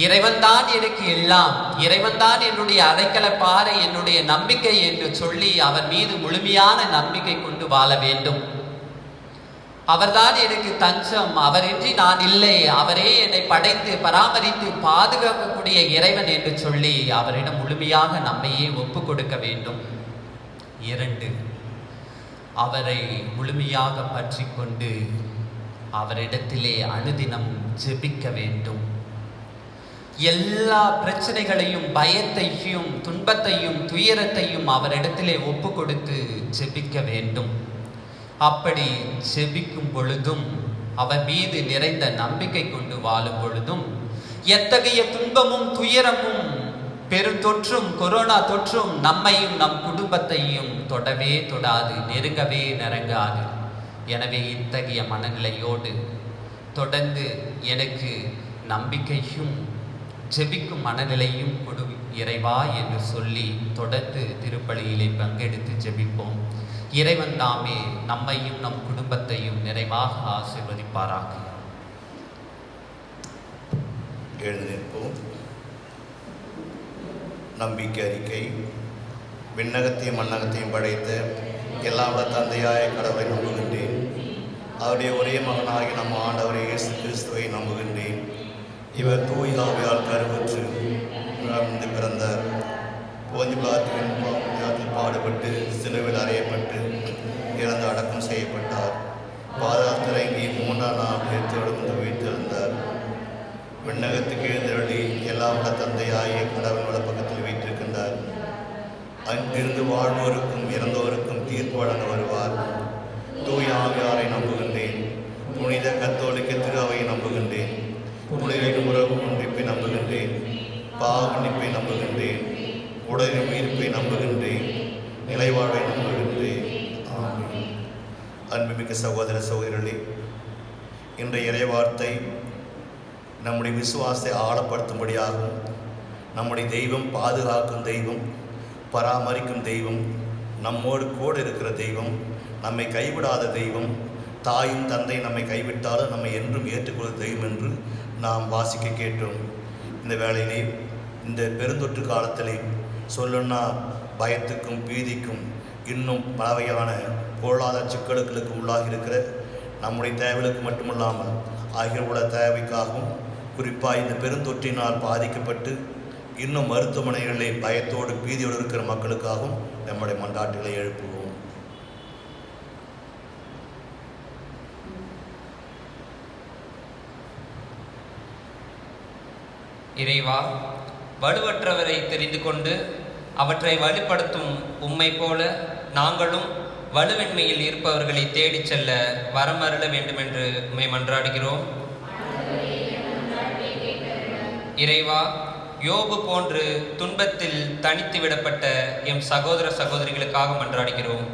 இறைவன்தான் எனக்கு எல்லாம், இறைவன்தான் என்னுடைய அடைக்கல பாறை, என்னுடைய நம்பிக்கை என்று சொல்லி அவர் மீது முழுமையான நம்பிக்கை கொண்டு வாழ வேண்டும். அவர்தான் எனக்கு தஞ்சம், அவரின்றி நான் இல்லை, அவரே என்னை படைத்து பராமரித்து பாதுகாக்கக்கூடிய இறைவன் என்று சொல்லி அவரிடம் முழுமையாக நம்மையே ஒப்பு கொடுக்க வேண்டும். 2, அவரை முழுமையாக பற்றி கொண்டு அவரிடத்திலே அனுதினம் ஜெபிக்க வேண்டும். எல்லா பிரச்சனைகளையும், பயத்தையும், துன்பத்தையும், துயரத்தையும் அவரிடத்திலே ஒப்பு கொடுத்து ஜெபிக்க வேண்டும். அப்படி ஜெபிக்கும் பொழுதும், அவர் மீது நிறைந்த நம்பிக்கை கொண்டு வாழும் பொழுதும், எத்தகைய துன்பமும் துயரமும் பெருந்தொற்றும் கொரோனா தொற்றும் நம்மையும் நம் குடும்பத்தையும் தொடவே தொடாது, நெருங்கவே நெருங்காது. எனவே இத்தகைய மனநிலையோடு தொடர்ந்து எனக்கு நம்பிக்கையும் ஜெபிக்கும் மனநிலையும் கொடு இறைவா என்று சொல்லி தொடர்ந்து திருப்பலியிலே பங்கெடுத்து ஜெபிப்போம். இறைவன் தாமே நம்மையும் நம் குடும்பத்தையும் நிறைவாக ஆசீர்வதிப்பாராக. எழுந்து நிற்போம். நம்பிக்கை அறிக்கை. விண்ணகத்தையும் மண்ணகத்தையும் படைத்த எல்லா தந்தையாய கடவுளை நம்புகின்றேன். அவருடைய ஒரே மகனாகி நம் ஆண்டவரை இயேசு கிறிஸ்துவை நம்புகின்றேன். இவர் தூய் ஆவியால் கருவுற்று பிறந்தார். போந்தி பிலாத்தின் பாடுபட்டு சிலுவையில் அறையப்பட்டு இறந்து அடக்கம் செய்யப்பட்டார். பாதாளத்தில் இறங்கி 3ஆம் நாள் உயிர்த்தெழுந்து வைத்திருந்தார். விண்ணகத்துக்கு எழுந்தருளி எல்லாம் உள்ள தந்தையாகிய கடவுள் வலப்பக்கத்தில் வீற்றிருக்கின்றார். அங்கிருந்து வாழ்வோருக்கும் இறந்தோருக்கும் தீர்ப்பு வழங்க வருவார். தூய ஆவியாரை நம்புகின்றேன். புனித கத்தோலிக்க திரு அவையை நம்புகின்றேன். புனித உறவு ஒன்றிப்பை நம்புகின்றேன். பாவ மன்னிப்பை நம்புகின்றேன். உடலின் உயிர்ப்பை நம்புகின்றேன். நிலைவாழ்வை நம்புகின்றேன். ஆமென். அன்புமிக்க சகோதர சகோதரிகளே, இன்றைய இறைவார்த்தை நம்முடைய விசுவாசத்தை ஆழப்படுத்தும்படியாகும். நம்முடைய தெய்வம் பாதுகாக்கும் தெய்வம், பராமரிக்கும் தெய்வம், நம்மோடு கூட இருக்கிற தெய்வம், நம்மை கைவிடாத தெய்வம், தாயும் தந்தை நம்மை கைவிட்டாலும் நம்மை என்றும் ஏற்றுக்கொள்ள தெய்வம் என்று நாம் வாசிக்க கேட்டோம். இந்த வேளையிலே இந்த பெருந்தொற்று காலத்திலே சொல்லுன்னா பயத்துக்கும் பீதிக்கும் இன்னும் பலவையான பொருளாதார சிக்கலுக்கு உள்ளாகி இருக்கிற நம்முடைய தேவைகளுக்கு மட்டுமல்லாமல் அகில உலக தேவைக்காகவும் குறிப்பாக இந்த பெருந்தொற்றினால் பாதிக்கப்பட்டு இன்னும் மருத்துவமனைகளிலே பயத்தோடு பீதியோடு இருக்கிற மக்களுக்காகவும் நம்முடைய மன்றாட்டுகளை எழுப்புவோம். இறைவா, வலுவற்றவரை தெரிந்து கொண்டு அவற்றை வலுப்படுத்தும் உம்மை போல நாங்களும் வலுவின்மையில் இருப்பவர்களை தேடிச் செல்ல வரமருள வேண்டுமென்று உம்மை மன்றாடுகிறோம். இறைவா, யோபு போன்று துன்பத்தில் தனித்து விடப்பட்ட எம் சகோதர சகோதரிகளுக்காக மன்றாடுகிறோம்.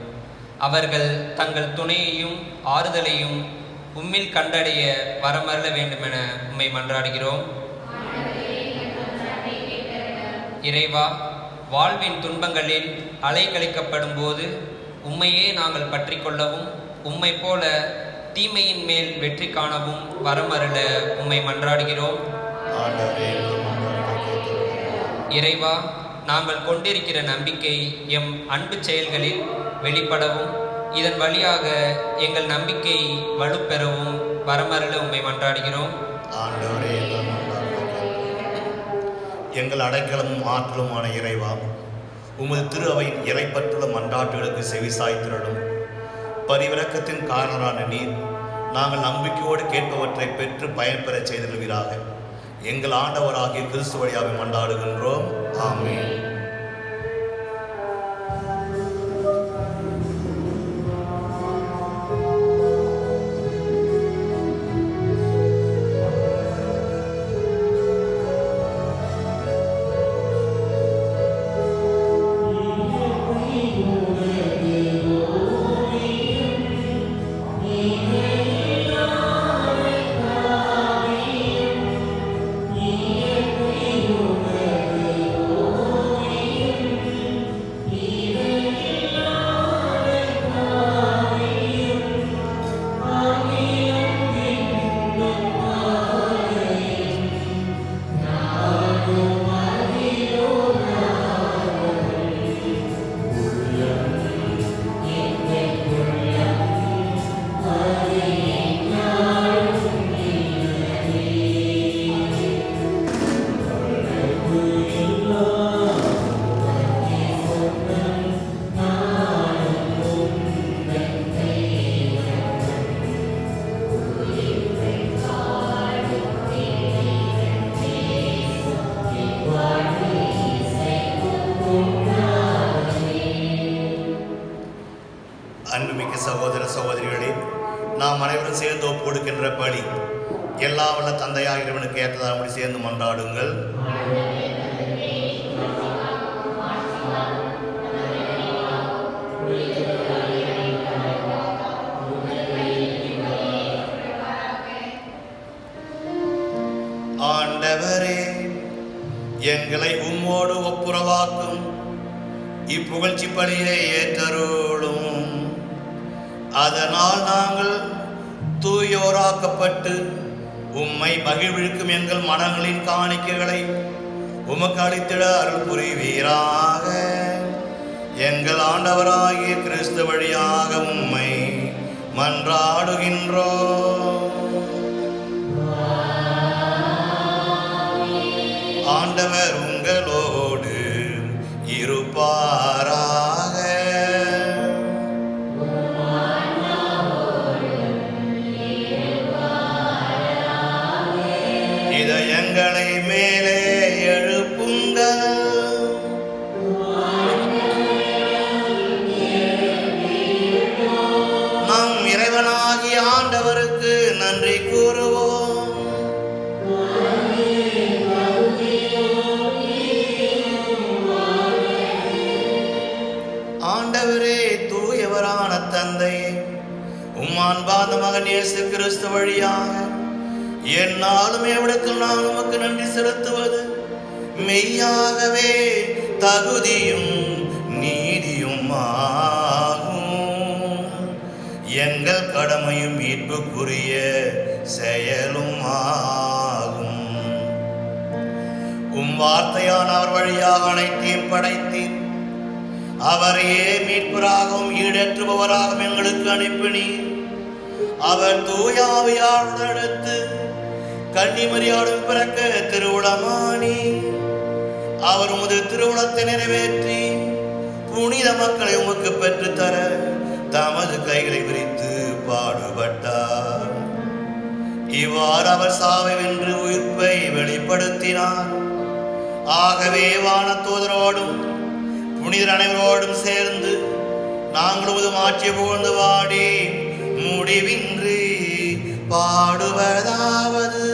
அவர்கள் தங்கள் துணையையும் ஆறுதலையும் உம்மில் கண்டடைய வரமருள வேண்டுமென உம்மை மன்றாடுகிறோம். இறைவா, வாழ்வின் துன்பங்களில் அலைக்கழிக்கப்படும் போது உம்மையே நாங்கள் பற்றி கொள்ளவும் உம்மை போல தீமையின் மேல் வெற்றி காணவும் வரமருள உம்மை மன்றாடுகிறோம். இறைவா, நாங்கள் கொண்டிருக்கிற நம்பிக்கை எம் அன்பு செயல்களில் வெளிப்படவும் இதன் வழியாக எங்கள் நம்பிக்கை வலுப்பெறவும் வரமருள உம்மை மன்றாடுகிறோம். எங்கள் அடைக்கலமும் ஆற்றலுமான இறைவா, உமது திரு அவையின் இறைப்பற்றுள்ள மன்றாட்டுகளுக்கு செவிசாய்த்திரளும். பரிவிரக்கத்தின் காரணரான நீர் நாங்கள் நம்பிக்கையோடு கேட்பவற்றை பெற்று பயன்பெறச் செய்திருவீராக. எங்கள் ஆண்டவராகிய கிறிஸ்து வழியாக மன்றாடுகின்றோம். ஆமென். அன்புமிக்க சகோதர சகோதரிகளே, நாம் அனைவரும் சேர்ந்து ஒப்பு கொடுக்கின்ற பலி எல்லா வல்ல தந்தையாக இறைவனுக்கு ஏற்றதாக அப்படி சேர்ந்து மன்றாடுங்கள். ஆண்டவரே, எங்களை உம்மோடு ஒப்புரவாக்கும் இப்புகழ்ச்சி பலியை ஏற்றருளும். அதனால் நாங்கள் தூயோராக்கப்பட்டு உம்மை மகிழ்விழுக்கும் எங்கள் மனங்களின் காணிக்கைகளை உமக்கு அளித்திட அருள் புரிவீராக. எங்கள் ஆண்டவராகிய கிறிஸ்து வழியாக உம்மை மன்றாடுகின்றோம். ஆண்டவர் உங்களோடு இருப்பாராக. இதயங்கள் இயேசு கிறிஸ்து வழியாக என்னாலும் எவ்விடத்தில் நான் உமக்கு நன்றி செலுத்துவது மெய்யாகவே தகுதியும் நீதியும் ஆகும். எங்கள் கடமையும் மீட்புக்குரிய செயலும் ஆகும். உம் வார்த்தையான அவர் வழியாக அனைத்தையும் படைத்தீர். அவரையே மீட்பராகவும் ஈடேற்றுபவராகவும் எங்களுக்கு அனுப்பினீர். அவர் தூயாவியாருடன் எடுத்து கன்னிமரியாளும் பிறக்க திருவுளமானி அவர் உமது திருவுளத்தை நிறைவேற்றி புனித மக்களை உமக்கு பெற்றுத்தர தமது கைகளை விரித்து பாடுபட்டார். இவ்வாறு அவர் சாவை வென்று உயிர்ப்பை வெளிப்படுத்தினார். ஆகவே வானதூதரோடும் புனிதர் அனைவரோடும் சேர்ந்து நாங்கள் உமது மாற்றிய புகழ்ந்து வாடி முடிவின்றி பாடுவதாவது.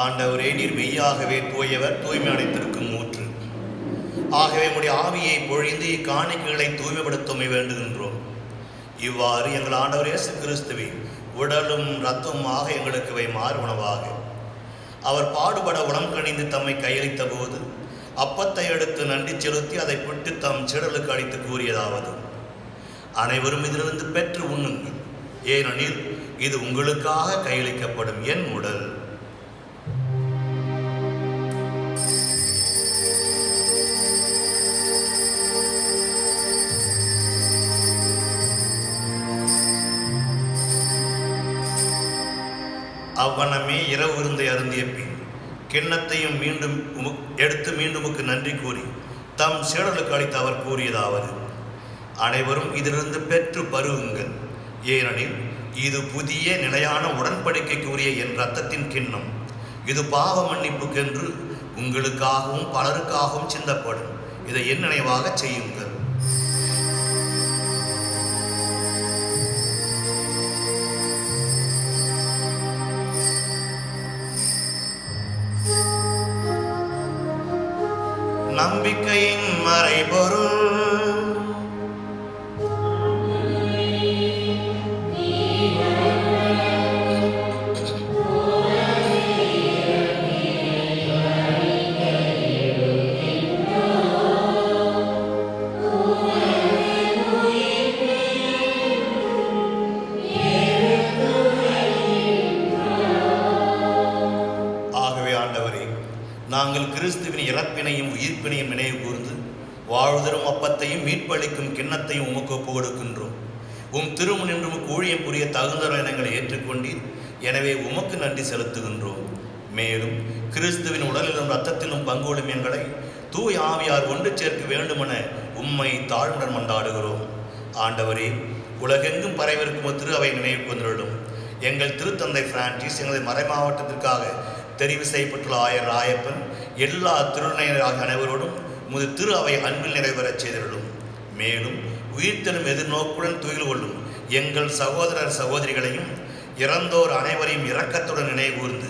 ஆண்டவரே, நீர் மெய்யாகவே தூயவர், தூய்மை அடைத்திருக்கும் ஊற்று. ஆகவே உம்முடைய ஆவியை பொழிந்து இக்காணிக்கைகளை தூய்மைப்படுத்த வேண்டுகின்றோம். இவ்வாறு எங்கள் ஆண்டவர் இயேசு கிறிஸ்துவின் உடலும் இரத்தமுமாக எங்களுக்கு இவை மாறுணவாக. அவர் பாடுபட உளம் கணிந்து தம்மை கையளித்த போது அப்பத்தை எடுத்து நன்றி செலுத்தி அதை பிட்டு தம் சீடலுக்கு அளித்து கூறியதாவது: அனைவரும் இதிலிருந்து பெற்று உண்ணுங்கள், ஏனெனில் இது உங்களுக்காக கையளிக்கப்படும் என் உடல். அவ்வண்ணமே இரவு விருந்தை அருந்திய பின் கிண்ணத்தையும் எடுத்து மீண்டுமுக்கு நன்றி கூறி தம் சீடலுக்கு அளித்து அவர் கூறியதாவது: அனைவரும் இதிலிருந்து பெற்று பருகுங்கள், ஏனெனில் இது புதிய நிலையான உடன்படிக்கைக்குரிய என் இரத்தத்தின் கிண்ணம். இது பாவ மன்னிப்புக்கென்று உங்களுக்காகவும் பலருக்காகவும் சிந்தப்படும். இதை என் நினைவாக செய்யுங்கள். நம்பிக்கையின் மறைபொருள். நாங்கள் கிறிஸ்துவின் இறப்பினையும் உயிர்ப்பினையும் நினைவு கூர்ந்து வாழ்தரும் அப்பத்தையும் மீட்பளிக்கும் கிண்ணத்தையும் உமக்கு ஒப்புக் கொடுக்கின்றோம். உம் திருமுன் என்று உமக்கு ஊழியம் புரிய தகுந்தவர்கள் எங்களை ஏற்றுக்கொண்டீர். எனவே உமக்கு நன்றி செலுத்துகின்றோம். மேலும் கிறிஸ்துவின் உடலிலும் இரத்தத்திலும் பங்கோடும் எங்களை தூய் ஆவியார் ஒன்று சேர்க்க வேண்டுமென உம்மை தாழ்வுடன் மன்றாடுகிறோம். ஆண்டவரே, உலகெங்கும் பரவிருக்கும் திரு அவை நினைவு கொண்டிருடும். எங்கள் திருத்தந்தை பிரான்சிஸ், எங்களது மறை மாவட்டத்திற்காக தெரிவு செய்யப்பட்டுள்ள ஆயர் ராயப்பன், எல்லா திருநேயராக அனைவரோடும் முது திரு அவை அன்பில் நிறைவேறச் செய்திருடும். மேலும் உயிர்த்தெழும் எதிர்நோக்குடன் துயில் கொள்ளும் எங்கள் சகோதரர் சகோதரிகளையும் இறந்தோர் அனைவரையும் இரக்கத்துடன் நினைவுகூர்ந்து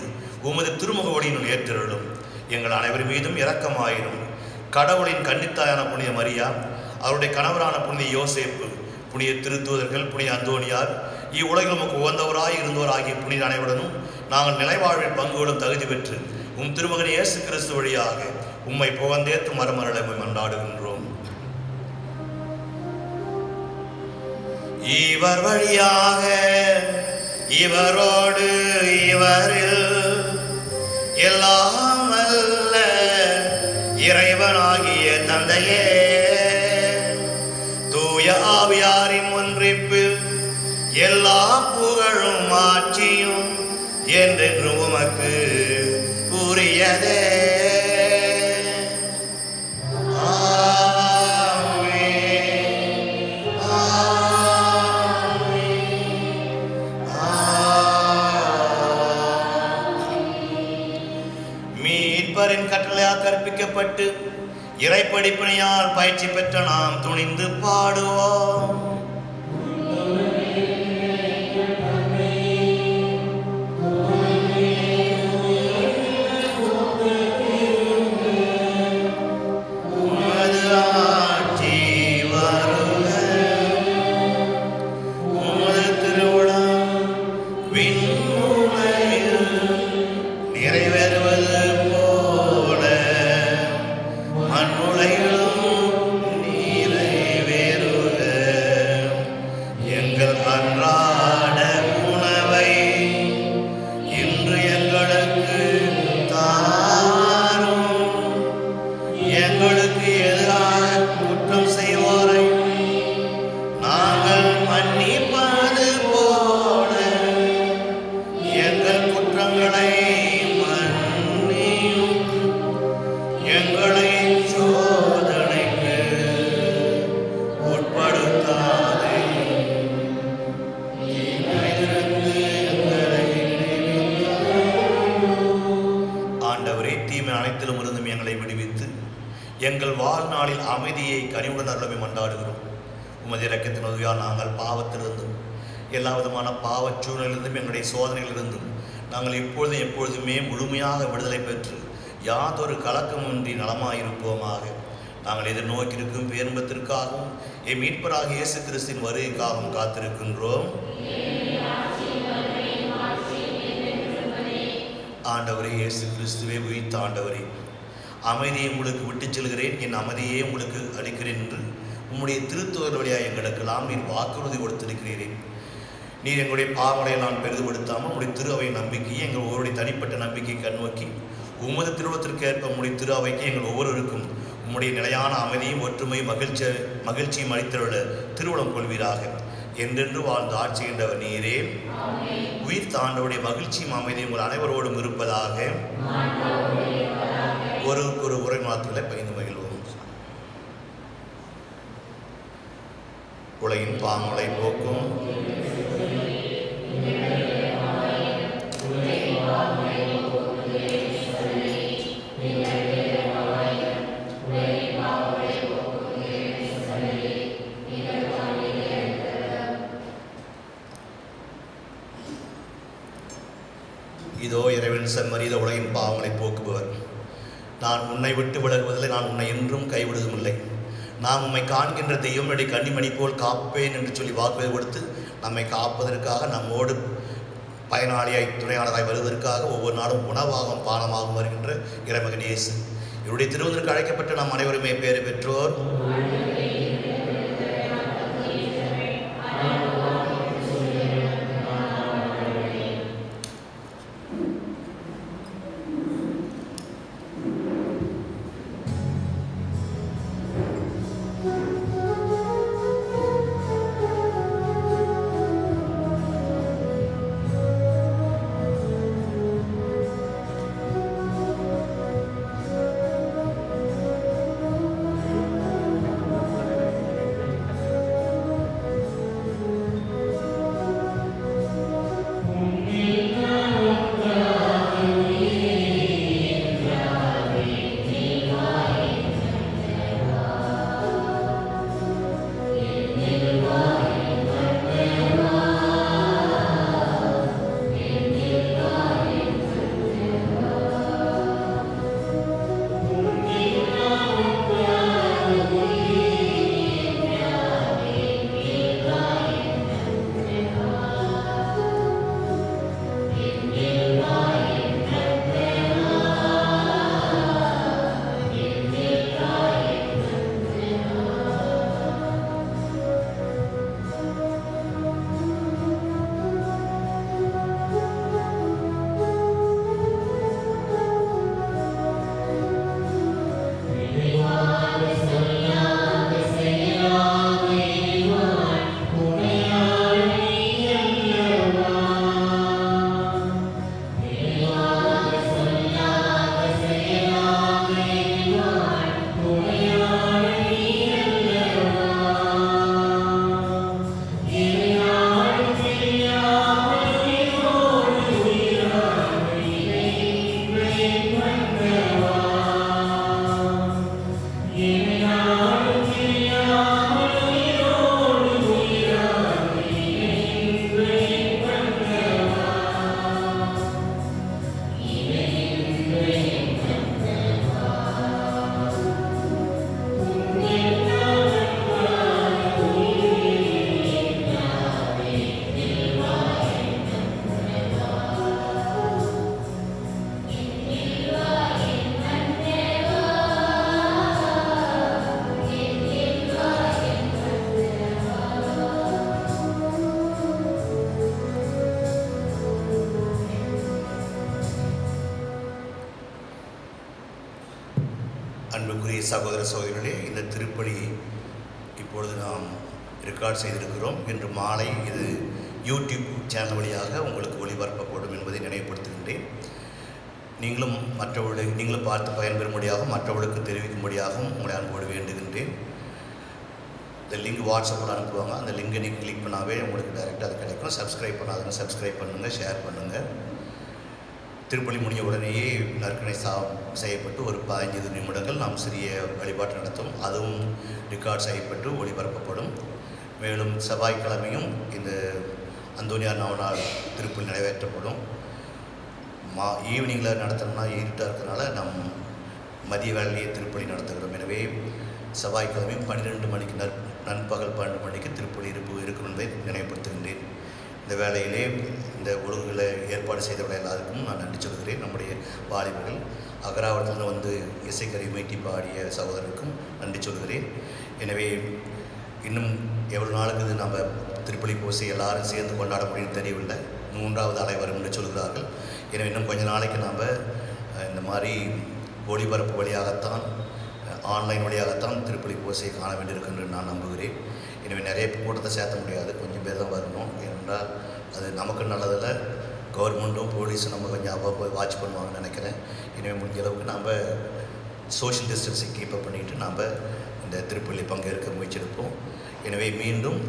உமது திருமுக ஒளியினுள் ஏற்றிருளும். எங்கள் அனைவர் மீதும் இரக்கமாயிரும். கடவுளின் கன்னித்தாயான புனித மரியா, அவருடைய கணவரான புனித யோசேப்பு, புனித திருத்தூதர்கள், புனித அந்தோனியார், இவ்வுலகில் உமக்கு உகந்தவராய் இருந்தோராகிய புனித அனைவருடனும் நாங்கள் நிலைவாழ்வில் பங்குகளும் தகுதி பெற்று உம் திருமகன் இயேசு கிறிஸ்து வழியாக உம்மை புகழ்ந்தேற்று மரமரளமை மன்றாடுகின்றோம். இவர் வழியாக இவரோடு இவரில் எல்லாம் வல்ல இறைவனாகிய தந்தையே, தூய ஆவியாரின் ஒன்றிப்பு எல்லா புகழும் ஆட்சியும் என்றென்று உமக்கு உரியதே. மீட்பரின் கட்டளையால் கற்பிக்கப்பட்டு இறைப்படிப்பினையால் பயிற்சி பெற்ற நாம் துணிந்து பாடுவோம். எங்கள் வாழ்நாளில் அமைதியை கனிவுடன் அருளமை மன்றாடுகிறோம். உமது இரக்கத்தின் உதவியால் நாங்கள் பாவத்திலிருந்தும் எல்லா விதமான பாவச் சூழ்நிலையிலிருந்தும் எங்களுடைய சோதனையிலிருந்தும் நாங்கள் எப்பொழுதுமே முழுமையாக விடுதலை பெற்று யாதொரு கலக்கமின்றி நலமாயிருப்போமாக. நாங்கள் எதிர்நோக்கியிருக்கும் பேரின்பத்திற்காகவும் என் மீட்பராக இயேசு கிறிஸ்துவின் வருகைக்காகவும் காத்திருக்கின்றோம். ஆண்டவரே, இயேசு கிறிஸ்துவே உயிர்த்த ஆண்டவரே, அமைதியை உங்களுக்கு விட்டுச் செல்கிறேன், என் அமைதியே உங்களுக்கு அளிக்கிறேன் என்று உம்முடைய திருத்துவர் வழியாக எங்களுக்கெல்லாம் நீர் வாக்குறுதி கொடுத்திருக்கிறீரே. நீர் எங்களுடைய பாவங்களை நான் பெரிதுபடுத்தாமல் உங்களுடைய திரு அவை நம்பிக்கையை எங்கள் ஒவ்வொருடைய தனிப்பட்ட நம்பிக்கை கண்ணோக்கி உமது திருவுளத்திற்கு ஏற்ப உங்களுடைய திரு அவைக்கு எங்கள் ஒவ்வொருவருக்கும் உம்முடைய நிலையான அமைதியும் ஒற்றுமையும் மகிழ்ச்சியும் அளித்தருள திருவுளம் கொள்வீராக. என்றென்று வாழ்ந்து ஆட்சிகின்றவர் நீரே. உயிர் தாண்டவுடைய மகிழ்ச்சியும் அமைதியும் உங்கள் அனைவரோடும் இருப்பதாக. ஒரு உரை மாத்திரத்தை பகிர்ந்து மகிழ்வோம். உலகின் பாவங்களை போக்கும் இதோ இறைவன் செம்மறியத உலகின் பாவங்களை போக்குபவர். நான் உன்னை விட்டு விலகுவதில்லை, நான் உன்னை என்றும் கைவிடுவதில்லை. நான் உம்மை காண்கின்ற தெய்வம் என்னுடைய கண்ணிமணி போல் காப்பேன் என்று சொல்லி வாக்குறுதி கொடுத்து நம்மை காப்பதற்காக நம்மோடு பயனாளியாய் துணையாளராய் வருவதற்காக ஒவ்வொரு நாளும் உணவாகவும் பானமாகவும் வருகின்ற இறைமகன் இயேசு. இவருடைய திருவதற்கு அழைக்கப்பட்ட நாம் அனைவருமே பேறு பெற்றோர். அன்புக்குரிய சகோதர சகோதரிகளே, இந்த திருப்பலி இப்பொழுது நாம் ரெக்கார்ட் செய்திருக்கிறோம். இன்று மாலை இது யூடியூப் சேனல் வழியாக உங்களுக்கு ஒளிபரப்பப்படும் என்பதை நினைவுபடுத்துகின்றேன். நீங்களும் பார்த்து பயன்பெறும்படியாகவும் மற்றவர்களுக்கு தெரிவிக்கும்படியாகவும் உங்களை அன்போடு வேண்டுகின்றேன். இந்த லிங்க் வாட்ஸ்அப்பில் அனுப்புவாங்க. அந்த லிங்கை நீங்கள் கிளிக் பண்ணாவே உங்களுக்கு டைரெக்டாக அது கிடைக்கும். சப்ஸ்கிரைப் பண்ணாதுங்க, சப்ஸ்கிரைப் பண்ணுங்கள், ஷேர் பண்ணுங்கள். திருப்பலி முடிஞ்ச உடனேயே நற்கனை செய்யப்பட்டு ஒரு 15 நிமிடங்கள் நாம் சிறிய வழிபாட்டு நடத்தும். அதுவும் ரெக்கார்ட் செய்யப்பட்டு ஒளிபரப்பப்படும். மேலும் செவ்வாய்க்கிழமையும் இந்த அந்தோனியார் நவநாள் திருப்பலி நிறைவேற்றப்படும். ஈவினிங்கில் நடத்தணும்னா இருட்டாக இருக்கிறதுனால நம் மதிய வேலையிலேயே திருப்பலி நடத்துகிறோம். எனவே செவ்வாய்க்கிழமையும் 12 மணிக்கு நண்பகல் 12 மணிக்கு திருப்பலி இருக்கும் என்பதை நினைவுபடுத்துகின்றேன். இந்த வேளையிலே இந்த ஒழுங்குகளை ஏற்பாடு செய்தவர்கள் எல்லாருக்கும் நான் நன்றி சொல்கிறேன். நம்முடைய வாலிபர்கள் அகராவரத்தில் வந்து இசைக்கருவி மீட்டி பாடிய சகோதரருக்கும் நன்றி சொல்கிறேன். எனவே இன்னும் எவ்வளோ நாளுக்கு இது நம்ம திருப்பலி பூசை எல்லாரும் சேர்ந்து கொண்டாட முடியும்னு தெரியவில்லை. 3வது அலை வரும் என்று சொல்கிறார்கள். எனவே இன்னும் கொஞ்சம் நாளைக்கு நாம் இந்த மாதிரி ஒளிபரப்பு வழியாகத்தான், ஆன்லைன் வழியாகத்தான் திருப்பலி பூசையை காண வேண்டியிருக்குன்னு நான் நம்புகிறேன். எனவே நிறைய கூட்டத்தை சேர்த்த முடியாது, கொஞ்சம் பேர் தான் வரணும். ஏனென்றால் அது நமக்கு நல்லதில்லை. கவர்மெண்ட்டும் போலீஸும் நம்ம கொஞ்சம் அவ்வப்போ வாட்ச் பண்ணுவாங்கன்னு நினைக்கிறேன். எனவே முடிஞ்ச அளவுக்கு நாம் சோஷியல் டிஸ்டன்ஸை கீப்பப் பண்ணிவிட்டு நாம் இந்த திருப்பலி பங்கேற்க முயற்சி எடுப்போம். எனவே மீண்டும்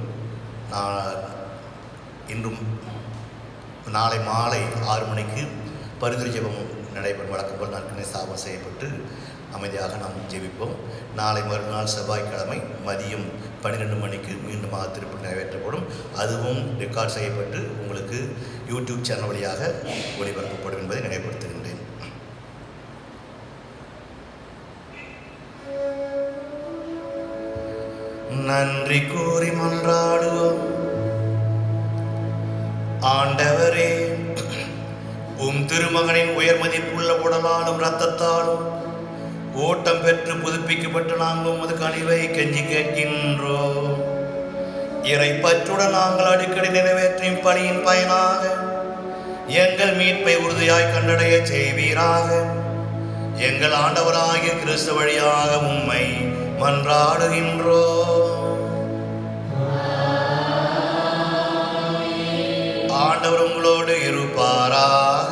இன்றும் நாளை மாலை 6 மணிக்கு பரிந்துரை ஜெபம் நடைபெறும். வழக்கம் போல் நற்கனை ஸ்தாபனம் செய்யப்பட்டு அமைதியாக நாம் ஜெபிப்போம். நாளை மறுநாள் செவ்வாய்க்கிழமை மதியம் 12 மணிக்கு மீண்டும் திருப்பலி நிறைவேற்றப்படும். அதுவும் ரெக்கார்ட் செய்யப்பட்டு உங்களுக்கு யூடியூப் சேனல் வழியாக ஒளிபரப்பப்படும் என்பதை நினைவுபடுத்துகின்றேன். நன்றி கூறி மன்றாடுவோம். ஆண்டவரே, திருமகனின் உயர் மதிப்புள்ள உடலாலும் இரத்தத்தாலும் ஓட்டம் பெற்று புதுப்பிக்கப்பட்டு நாங்கள் உமது கனிவை கெஞ்சி கேட்கின்றோம். இறை பற்றுடன் நாங்கள் அடிக்கடி நிறைவேற்றும் பணியின் பயனாக எங்கள் மீட்பை உறுதியாய் கண்டடைய செய்வீராக. எங்கள் ஆண்டவராகிய கிறிஸ்து வழியாக உம்மை மன்றாடுகின்றோம். ஆண்டவர் உங்களோடு இருப்பாராக.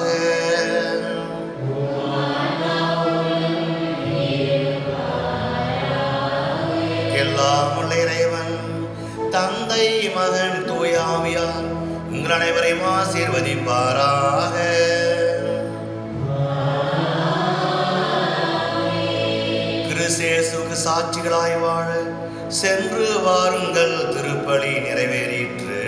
எல்லாம் உள்ள இறைவன் தந்தை, மகன், தூய ஆவியார் உங்கள் அனைவரையும் ஆசீர்வதிப்பாராக. கிறிஸ்து சாட்சிகளாய் வாழ சென்று வாருங்கள். திருப்பலி நிறைவேறிற்று.